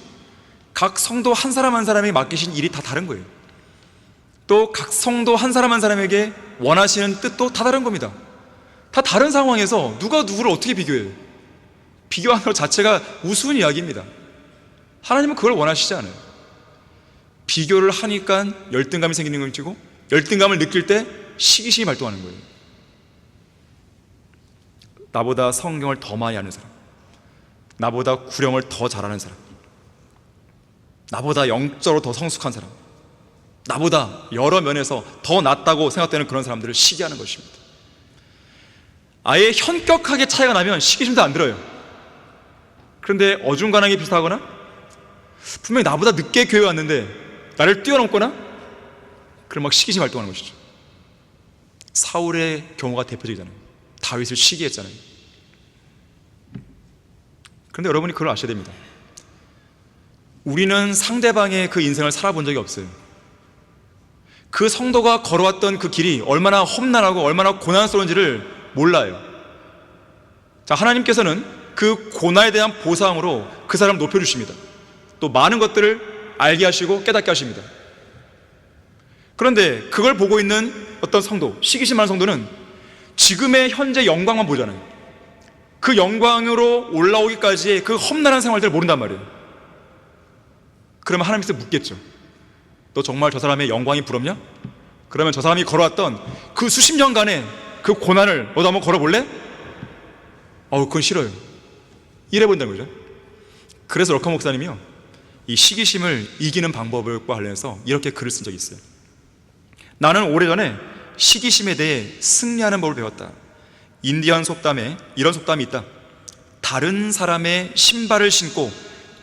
각 성도 한 사람 한 사람에게 맡기신 일이 다 다른 거예요. 또 각 성도 한 사람 한 사람에게 원하시는 뜻도 다 다른 겁니다. 다 다른 상황에서 누가 누구를 어떻게 비교해요? 비교하는 것 자체가 우스운 이야기입니다. 하나님은 그걸 원하시지 않아요. 비교를 하니까 열등감이 생기는 것이고, 열등감을 느낄 때 시기심이 발동하는 거예요. 나보다 성경을 더 많이 아는 사람, 나보다 구령을 더 잘하는 사람, 나보다 영적으로 더 성숙한 사람, 나보다 여러 면에서 더 낫다고 생각되는 그런 사람들을 시기하는 것입니다. 아예 현격하게 차이가 나면 시기심도 안 들어요. 그런데 어중간하게 비슷하거나 분명히 나보다 늦게 교회 왔는데 나를 뛰어넘거나, 그럼 막 시기심이 발동하는 것이죠. 사울의 경우가 대표적이잖아요. 다윗을 시기했잖아요. 그런데 여러분이 그걸 아셔야 됩니다. 우리는 상대방의 그 인생을 살아본 적이 없어요. 그 성도가 걸어왔던 그 길이 얼마나 험난하고 얼마나 고난스러운지를 몰라요. 자, 하나님께서는 그 고난에 대한 보상으로 그 사람을 높여주십니다. 또 많은 것들을 알게 하시고 깨닫게 하십니다. 그런데 그걸 보고 있는 어떤 성도, 시기심 많은 성도는 지금의 현재 영광만 보잖아요. 그 영광으로 올라오기까지의 그 험난한 생활들을 모른단 말이에요. 그러면 하나님께서 묻겠죠. 너 정말 저 사람의 영광이 부럽냐? 그러면 저 사람이 걸어왔던 그 수십 년간의 그 고난을 너도 한번 걸어볼래? 그건 싫어요. 이래 본다는 거죠. 그래서 럭커 목사님이요, 이 시기심을 이기는 방법과 관련해서 이렇게 글을 쓴 적이 있어요. 나는 오래전에 시기심에 대해 승리하는 법을 배웠다. 인디언 속담에 이런 속담이 있다. 다른 사람의 신발을 신고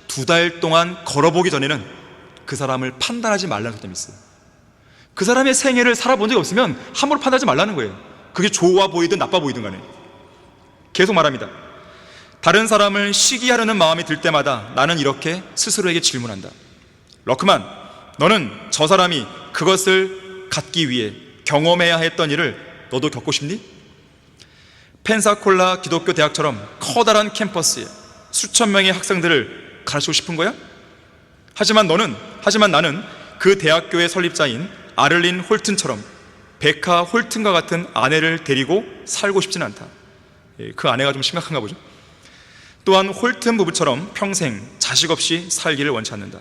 2달 동안 걸어보기 전에는 그 사람을 판단하지 말라는 속담이 있어요. 그 사람의 생애를 살아본 적이 없으면 함부로 판단하지 말라는 거예요. 그게 좋아 보이든 나빠 보이든 간에. 계속 말합니다. 다른 사람을 시기하려는 마음이 들 때마다 나는 이렇게 스스로에게 질문한다. 럭크만, 너는 저 사람이 그것을 갖기 위해 경험해야 했던 일을 너도 겪고 싶니? 펜사콜라 기독교 대학처럼 커다란 캠퍼스에 수천 명의 학생들을 가르치고 싶은 거야? 하지만 나는 그 대학교의 설립자인 아를린 홀튼처럼 베카 홀튼과 같은 아내를 데리고 살고 싶진 않다. 그 아내가 좀 심각한가 보죠. 또한 홀튼 부부처럼 평생 자식 없이 살기를 원치 않는다.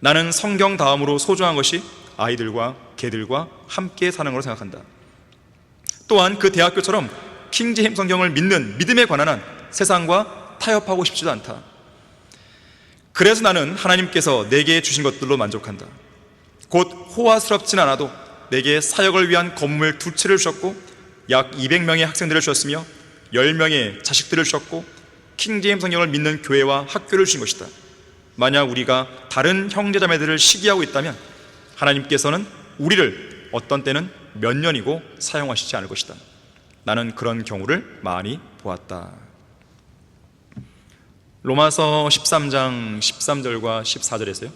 나는 성경 다음으로 소중한 것이 아이들과 개들과 함께 사는 것으로 생각한다. 또한 그 대학교처럼 킹제임 성경을 믿는 믿음에 관한 한 세상과 타협하고 싶지도 않다. 그래서 나는 하나님께서 내게 주신 것들로 만족한다. 곧 호화스럽진 않아도 내게 사역을 위한 건물 2채를 주셨고 약 200명의 학생들을 주셨으며 10명의 자식들을 주셨고 킹제임 성경을 믿는 교회와 학교를 주신 것이다. 만약 우리가 다른 형제자매들을 시기하고 있다면 하나님께서는 우리를 어떤 때는 몇 년이고 사용하시지 않을 것이다. 나는 그런 경우를 많이 보았다. 로마서 13장 13절과 14절에서요,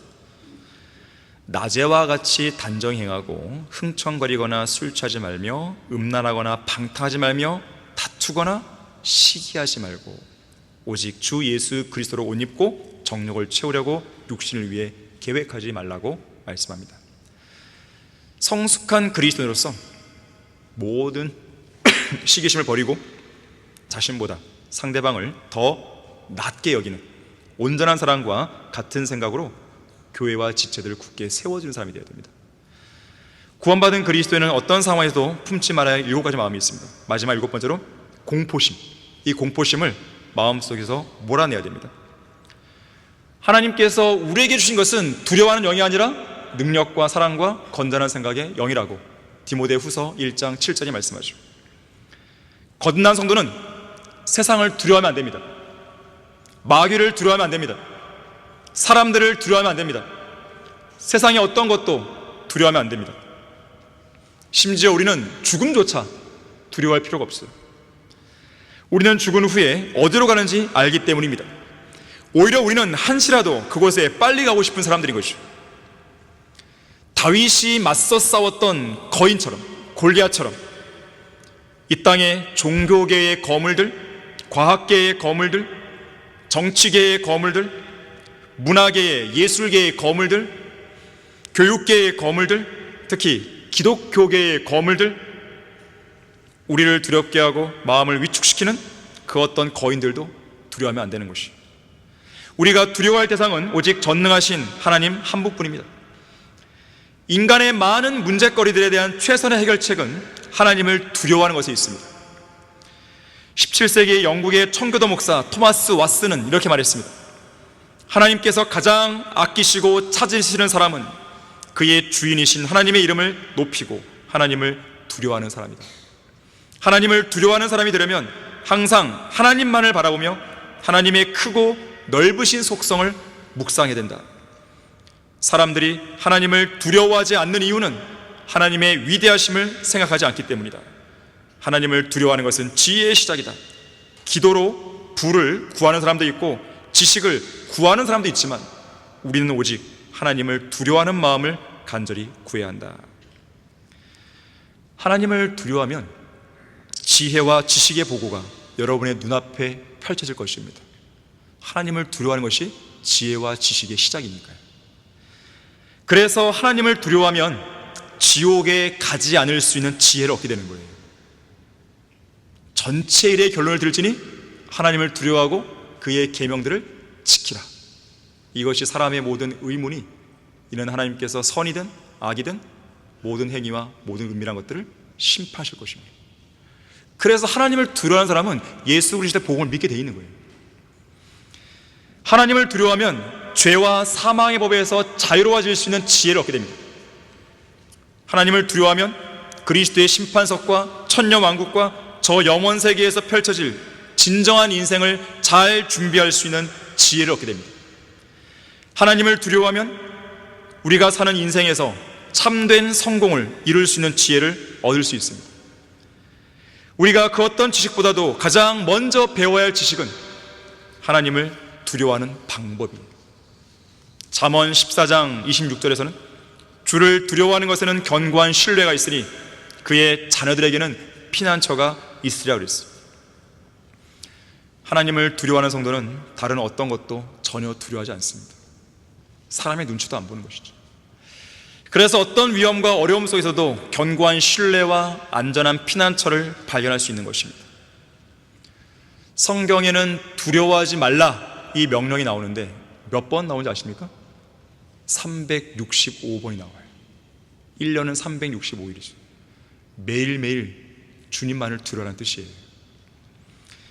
낮에와 같이 단정히 행하고 흥청거리거나 술 취하지 말며 음란하거나 방탕하지 말며 다투거나 시기하지 말고 오직 주 예수 그리스도로 옷 입고 정욕을 채우려고 육신을 위해 계획하지 말라고 말씀합니다. 성숙한 그리스도인으로서 모든 시기심을 버리고 자신보다 상대방을 더 낮게 여기는 온전한 사랑과 같은 생각으로 교회와 지체들을 굳게 세워주는 사람이 되어야 됩니다. 구원받은 그리스도인은 어떤 상황에서도 품지 말아야 할 7가지 마음이 있습니다. 마지막 7번째로 공포심. 이 공포심을 마음속에서 몰아내야 됩니다. 하나님께서 우리에게 주신 것은 두려워하는 영이 아니라 능력과 사랑과 건전한 생각의 영이라고 디모데후서 1장 7절이 말씀하죠. 거듭난 성도는 세상을 두려워하면 안 됩니다. 마귀를 두려워하면 안 됩니다. 사람들을 두려워하면 안 됩니다. 세상의 어떤 것도 두려워하면 안 됩니다. 심지어 우리는 죽음조차 두려워할 필요가 없어요. 우리는 죽은 후에 어디로 가는지 알기 때문입니다. 오히려 우리는 한시라도 그곳에 빨리 가고 싶은 사람들인 것이죠. 다윗이 맞서 싸웠던 거인처럼, 골리앗처럼 이 땅의 종교계의 거물들, 과학계의 거물들, 정치계의 거물들, 문화계의, 예술계의 거물들, 교육계의 거물들, 특히 기독교계의 거물들, 우리를 두렵게 하고 마음을 위축시키는 그 어떤 거인들도 두려워하면 안 되는 것이에요. 우리가 두려워할 대상은 오직 전능하신 하나님 한 분뿐입니다. 인간의 많은 문제거리들에 대한 최선의 해결책은 하나님을 두려워하는 것에 있습니다. 17세기 영국의 청교도 목사 토마스 왓슨은 이렇게 말했습니다. 하나님께서 가장 아끼시고 찾으시는 사람은 그의 주인이신 하나님의 이름을 높이고 하나님을 두려워하는 사람이다. 하나님을 두려워하는 사람이 되려면 항상 하나님만을 바라보며 하나님의 크고 넓으신 속성을 묵상해야 된다. 사람들이 하나님을 두려워하지 않는 이유는 하나님의 위대하심을 생각하지 않기 때문이다. 하나님을 두려워하는 것은 지혜의 시작이다. 기도로 부를 구하는 사람도 있고 지식을 구하는 사람도 있지만 우리는 오직 하나님을 두려워하는 마음을 간절히 구해야 한다. 하나님을 두려워하면 지혜와 지식의 보고가 여러분의 눈앞에 펼쳐질 것입니다. 하나님을 두려워하는 것이 지혜와 지식의 시작이니까요. 그래서 하나님을 두려워하면 지옥에 가지 않을 수 있는 지혜를 얻게 되는 거예요. 전체 일의 결론을 들지니 하나님을 두려워하고 그의 계명들을 지키라. 이것이 사람의 모든 의문이, 이는 하나님께서 선이든 악이든 모든 행위와 모든 은밀한 것들을 심판하실 것입니다. 그래서 하나님을 두려워하는 사람은 예수 그리스도의 복음을 믿게 되어 있는 거예요. 하나님을 두려워하면 죄와 사망의 법에서 자유로워질 수 있는 지혜를 얻게 됩니다. 하나님을 두려워하면 그리스도의 심판석과 천년왕국과 저 영원 세계에서 펼쳐질 진정한 인생을 잘 준비할 수 있는 지혜를 얻게 됩니다. 하나님을 두려워하면 우리가 사는 인생에서 참된 성공을 이룰 수 있는 지혜를 얻을 수 있습니다. 우리가 그 어떤 지식보다도 가장 먼저 배워야 할 지식은 하나님을 두려워하는 방법입니다. 잠언 14장 26절에서는 주를 두려워하는 것에는 견고한 신뢰가 있으니 그의 자녀들에게는 피난처가 있으리라 그랬어요. 하나님을 두려워하는 성도는 다른 어떤 것도 전혀 두려워하지 않습니다. 사람의 눈치도 안 보는 것이죠. 그래서 어떤 위험과 어려움 속에서도 견고한 신뢰와 안전한 피난처를 발견할 수 있는 것입니다. 성경에는 두려워하지 말라 이 명령이 나오는데 몇 번 나오는지 아십니까? 365번이 나와요. 1년은 365일이죠. 매일매일 주님만을 두려워하는 뜻이에요.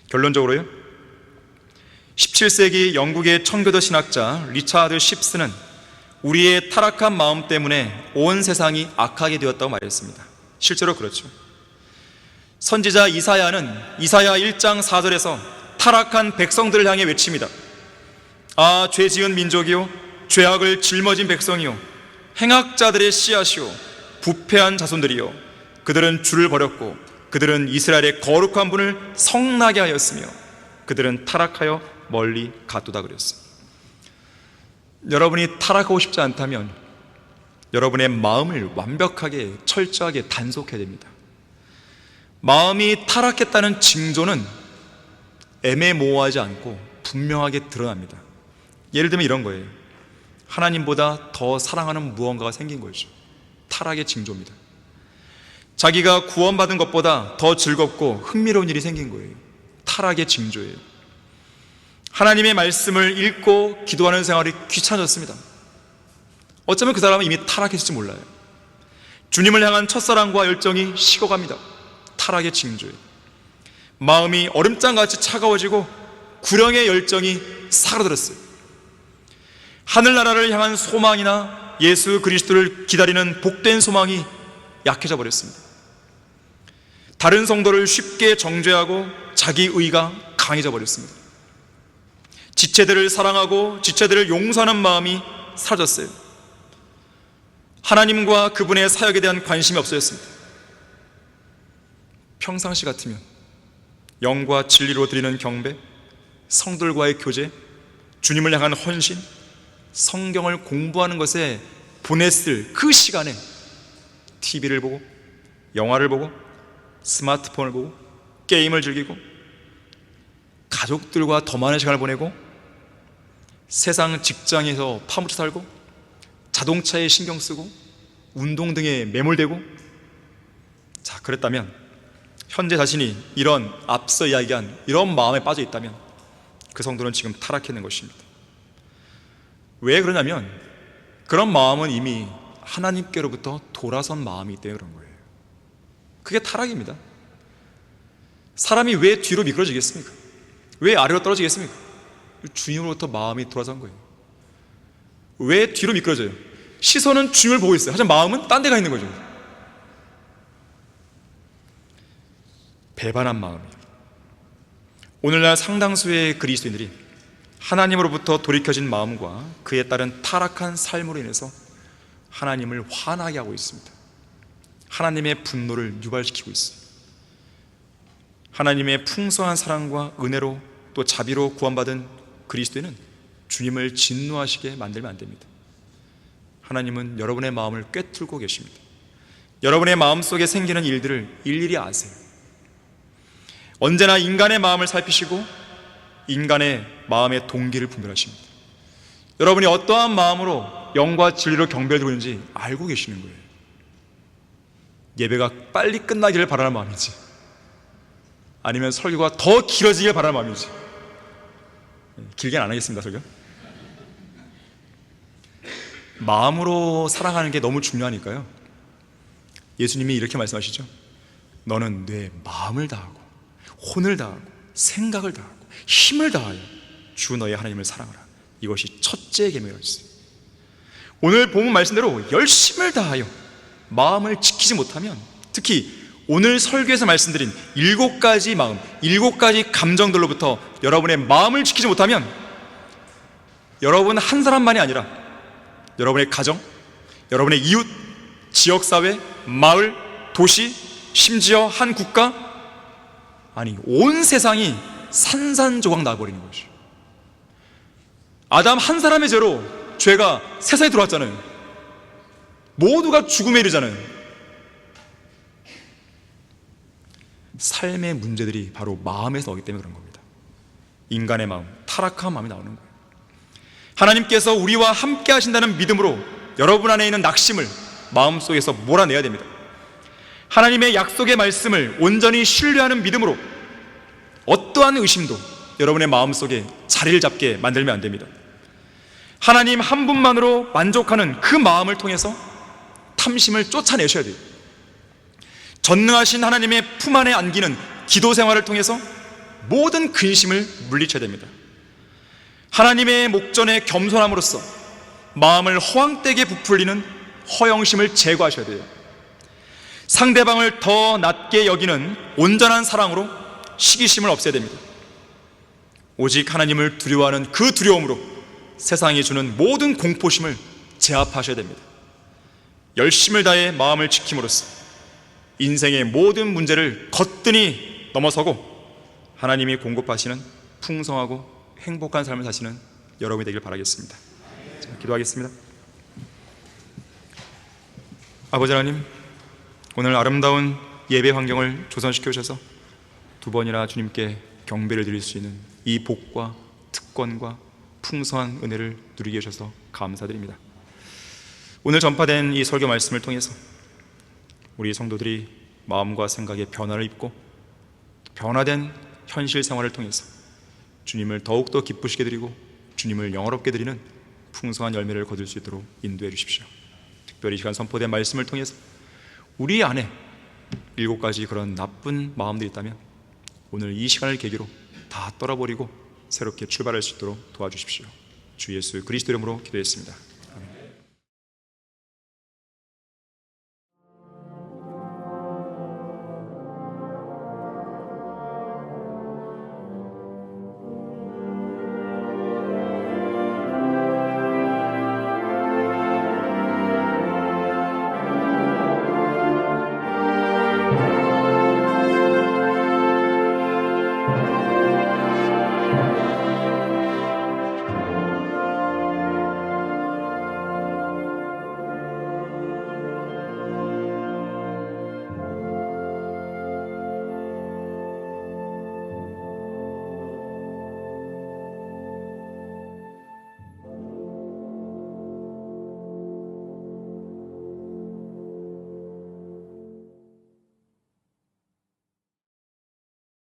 결론적으로요, 17세기 영국의 청교도 신학자 리차드 십스는 우리의 타락한 마음 때문에 온 세상이 악하게 되었다고 말했습니다. 실제로 그렇죠. 선지자 이사야는 이사야 1장 4절에서 타락한 백성들을 향해 외칩니다. 아, 죄 지은 민족이요, 죄악을 짊어진 백성이요, 행악자들의 씨앗이요, 부패한 자손들이요, 그들은 주를 버렸고 그들은 이스라엘의 거룩한 분을 성나게 하였으며 그들은 타락하여 멀리 갔도다 그랬습니다. 여러분이 타락하고 싶지 않다면 여러분의 마음을 완벽하게 철저하게 단속해야 됩니다. 마음이 타락했다는 징조는 애매모호하지 않고 분명하게 드러납니다. 예를 들면 이런 거예요. 하나님보다 더 사랑하는 무언가가 생긴 거죠. 타락의 징조입니다. 자기가 구원받은 것보다 더 즐겁고 흥미로운 일이 생긴 거예요. 타락의 징조예요. 하나님의 말씀을 읽고 기도하는 생활이 귀찮아졌습니다. 어쩌면 그 사람은 이미 타락했을지 몰라요. 주님을 향한 첫사랑과 열정이 식어갑니다. 타락의 징조에 마음이 얼음장같이 차가워지고 구령의 열정이 사그라들었어요. 하늘나라를 향한 소망이나 예수 그리스도를 기다리는 복된 소망이 약해져 버렸습니다. 다른 성도를 쉽게 정죄하고 자기 의가 강해져 버렸습니다. 지체들을 사랑하고 지체들을 용서하는 마음이 사라졌어요. 하나님과 그분의 사역에 대한 관심이 없어졌습니다. 평상시 같으면 영과 진리로 드리는 경배, 성들과의 교제, 주님을 향한 헌신, 성경을 공부하는 것에 보냈을 그 시간에 TV를 보고 영화를 보고 스마트폰을 보고 게임을 즐기고 가족들과 더 많은 시간을 보내고 세상 직장에서 파묻혀 살고 자동차에 신경 쓰고 운동 등에 매몰되고, 자, 그랬다면 현재 자신이 이런 앞서 이야기한 이런 마음에 빠져 있다면 그 성도는 지금 타락해 있는 것입니다. 왜 그러냐면 그런 마음은 이미 하나님께로부터 돌아선 마음이 있기 때문에 그런 거예요. 그게 타락입니다. 사람이 왜 뒤로 미끄러지겠습니까? 왜 아래로 떨어지겠습니까? 주님으로부터 마음이 돌아선 거예요. 왜 뒤로 미끄러져요? 시선은 주님을 보고 있어요. 하지만 마음은 딴 데 가 있는 거죠. 배반한 마음이에요. 오늘날 상당수의 그리스도인들이 하나님으로부터 돌이켜진 마음과 그에 따른 타락한 삶으로 인해서 하나님을 화나게 하고 있습니다. 하나님의 분노를 유발시키고 있어요. 하나님의 풍성한 사랑과 은혜로 또 자비로 구원받은 그리스도인은 주님을 진노하시게 만들면 안 됩니다. 하나님은 여러분의 마음을 꿰뚫고 계십니다. 여러분의 마음속에 생기는 일들을 일일이 아세요. 언제나 인간의 마음을 살피시고 인간의 마음의 동기를 분별하십니다. 여러분이 어떠한 마음으로 영과 진리로 경배를 드리는지 알고 계시는 거예요. 예배가 빨리 끝나기를 바라는 마음이지, 아니면 설교가 더 길어지길 바라는 마음이지. 길게는 안 하겠습니다, 설교. 마음으로 사랑하는 게 너무 중요하니까요. 예수님이 이렇게 말씀하시죠. 너는 내 마음을 다하고 혼을 다하고 생각을 다하고 힘을 다하여 주 너의 하나님을 사랑하라. 이것이 첫째 계명이라고 했어요. 오늘 본문 말씀대로 열심을 다하여 마음을 지키지 못하면, 특히 오늘 설교에서 말씀드린 7가지 마음, 7가지 감정들로부터 여러분의 마음을 지키지 못하면 여러분 한 사람만이 아니라 여러분의 가정, 여러분의 이웃, 지역사회, 마을, 도시, 심지어 한 국가, 아니 온 세상이 산산조각 나버리는 것이죠. 아담 한 사람의 죄로 죄가 세상에 들어왔잖아요. 모두가 죽음에 이르잖아요. 삶의 문제들이 바로 마음에서 오기 때문에 그런 겁니다. 인간의 마음, 타락한 마음이 나오는 거예요. 하나님께서 우리와 함께 하신다는 믿음으로 여러분 안에 있는 낙심을 마음속에서 몰아내야 됩니다. 하나님의 약속의 말씀을 온전히 신뢰하는 믿음으로 어떠한 의심도 여러분의 마음속에 자리를 잡게 만들면 안 됩니다. 하나님 한 분만으로 만족하는 그 마음을 통해서 탐심을 쫓아내셔야 돼요. 전능하신 하나님의 품 안에 안기는 기도 생활을 통해서 모든 근심을 물리쳐야 됩니다. 하나님의 목전에 겸손함으로써 마음을 허황되게 부풀리는 허영심을 제거하셔야 돼요. 상대방을 더 낮게 여기는 온전한 사랑으로 시기심을 없애야 됩니다. 오직 하나님을 두려워하는 그 두려움으로 세상이 주는 모든 공포심을 제압하셔야 됩니다. 열심을 다해 마음을 지킴으로써 인생의 모든 문제를 거뜬히 넘어서고 하나님이 공급하시는 풍성하고 행복한 삶을 사시는 여러분이 되길 바라겠습니다. 자, 기도하겠습니다. 아버지 하나님, 오늘 아름다운 예배 환경을 조성시켜 주셔서 두 번이나 주님께 경배를 드릴 수 있는 이 복과 특권과 풍성한 은혜를 누리게 해주셔서 감사드립니다. 오늘 전파된 이 설교 말씀을 통해서 우리 성도들이 마음과 생각의 변화를 입고 변화된 현실 생활을 통해서 주님을 더욱더 기쁘시게 드리고 주님을 영화롭게 드리는 풍성한 열매를 거둘 수 있도록 인도해 주십시오. 특별히 이 시간 선포된 말씀을 통해서 우리 안에 7가지 그런 나쁜 마음들이 있다면 오늘 이 시간을 계기로 다 떨어버리고 새롭게 출발할 수 있도록 도와주십시오. 주 예수 그리스도 이름으로 기도했습니다.